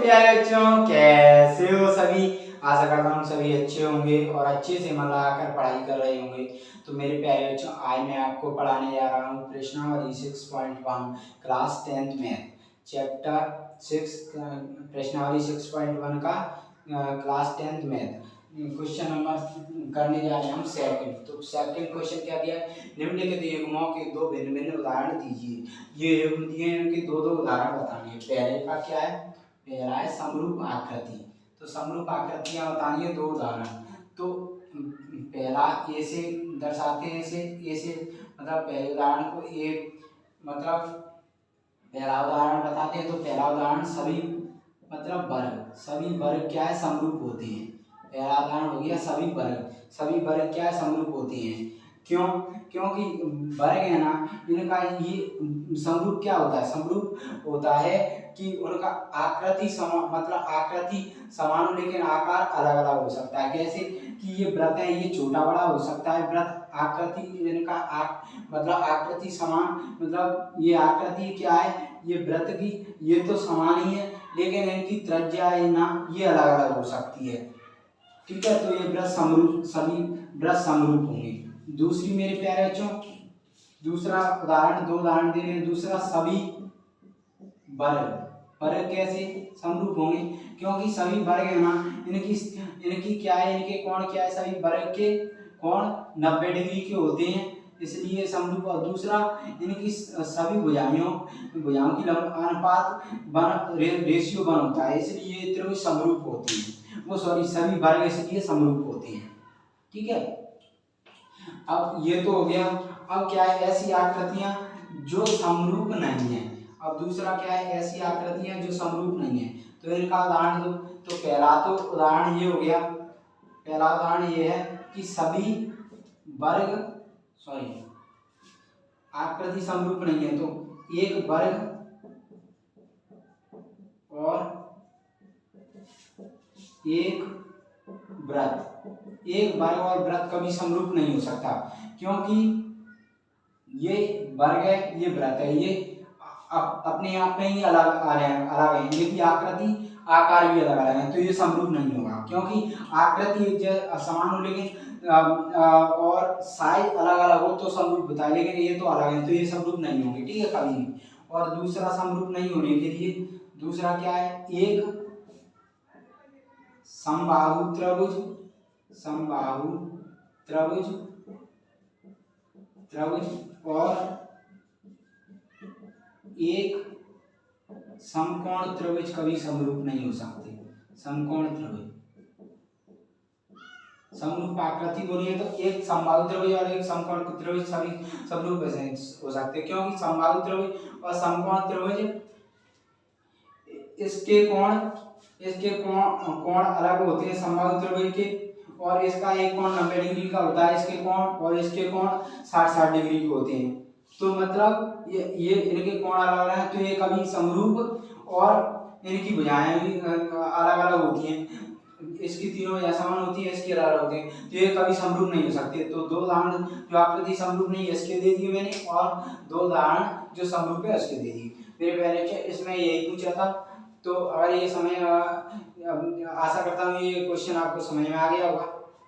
प्यारे बच्चों, कैसे हो सभी। आशा करता हूँ सभी अच्छे होंगे और अच्छे से मन लगाकर पढ़ाई कर रहे होंगे। तो मेरे प्यारे बच्चों, आज मैं आपको पढ़ाने जा रहा हूँ प्रश्नावली 6.1 क्लास 10th मैथ चैप्टर 6 प्रश्नावली 6.1 का class 10th math question number करने जा रहे हैं हम सेकंड। तो सेकंड क्वेश्चन क्या दिया है, निम्नलिखित युग्मों के दो भिन्न भिन्न उदाहरण दीजिए। ये युग्म दिए हैं, उनके दो दो उदाहरण बताने हैं। पहले का क्या है, पहला है समरूप आकृति। तो समरूप आकृतियां बतानी है, दो उदाहरण। तो पहला ए से दर्शाते हैं, ए से मतलब पहले उदाहरण को ए मतलब पहला उदाहरण बताते हैं। तो पहला उदाहरण सभी मतलब वर्ग, सभी वर्ग क्या है, समरूप होते हैं। पहला उदाहरण हो गया सभी वर्ग, सभी वर्ग क्या है, समरूप होते हैं। क्यों? क्योंकि वर्ग है ना, इनका ये समरूप क्या होता है, समरूप होता है कि उनका आकृति मतलब आकृति समान हो लेकिन आकार अलग अलग हो सकता है। कैसे कि ये व्रत है, ये छोटा बड़ा हो सकता है व्रत, आकृति इनका मतलब आकृति समान, मतलब ये आकृति क्या है, ये व्रत की ये तो समान ही है लेकिन इनकी त्रिज्या है ना, ये अलग अलग हो सकती है। ठीक है, तो ये व्रत समरूप, सभी व्रत समरूप होंगे। दूसरी मेरे प्यारे बच्चों, दूसरा उदाहरण, दो उदाहरण दे रहे हैं। दूसरा सभी वर्ग, वर्ग कैसे समरूप होंगे, क्योंकि सभी वर्ग है ना, इनकी क्या है, इनके कोण क्या है, सभी वर्ग के कोण 90 डिग्री के होते हैं, इसलिए समरूप। और दूसरा इनकी सभी भुजाओं की अनुपात रेशियो 1 होता है, इसलिए त्रिभुज समरूप होती है। वो सभी वर्ग इसलिए समरूप होते हैं। ठीक है, अब ये तो हो गया। अब क्या है, ऐसी आकृतियां जो समरूप नहीं है। अब दूसरा क्या है, ऐसी आकृतियां जो समरूप नहीं है, तो इनका उदाहरण दो। तो पहला तो उदाहरण ये हो गया, पहला उदाहरण ये है कि सभी वर्ग आकृति समरूप नहीं है। तो एक वर्ग और एक वृत्त, एक वर्ग और वृत्त कभी समरूप नहीं हो सकता, क्योंकि ये वर्ग है, ये वृत्त है, ये अपने आप में ही अलग आ रहे हैं, अलग है, इनकी आकृति आकार भी अलग अलग है, तो ये समरूप नहीं होगा। क्योंकि आकृति समान हो लेकिन और साइज अलग अलग हो तो समरूप होता है, लेकिन ये तो अलग है, तो ये समरूप नहीं होंगे। ठीक है, कभी नहीं। और दूसरा समरूप नहीं होने के लिए दूसरा क्या है, एक समबाहु त्रिभुज, समबाहु त्रिभुज और एक समकोण त्रिभुज कभी समरूप नहीं हो सकते। समकोण त्रिभुज, समरूप आकृति बोली है तो एक समबाहु त्रिभुज और एक समकोण त्रिभुज सभी समरूप हो सकते हैं, क्योंकि समबाहु त्रिभुज और समकोण त्रिभुज इसके कोण अलग होते हैं समबाहु त्रिभुज के, और इसका एक कोण 90 डिग्री का होता है, इसके कोण और इसके कोण 60-60 डिग्री के होते हैं। तो मतलब ये इनके कोण अलग अलग हैं, तो ये कभी समरूप और इनकी भुजाएं भी अलग अलग होती हैं। इसकी तीनों भुजाएं समान होती है, इसकी अलग होती है, तो ये कभी समरूप नहीं हो सकते। तो दो उदाहरण जो आकृति समरूप नहीं है इसके दे दिए मैंने, और दो उदाहरण जो समरूप है उसके दे दिए। मेरे पहले इसमें यही पूछा था। तो अगर ये समय आशा करता हूँ ये क्वेश्चन आपको समझ में आ गया होगा।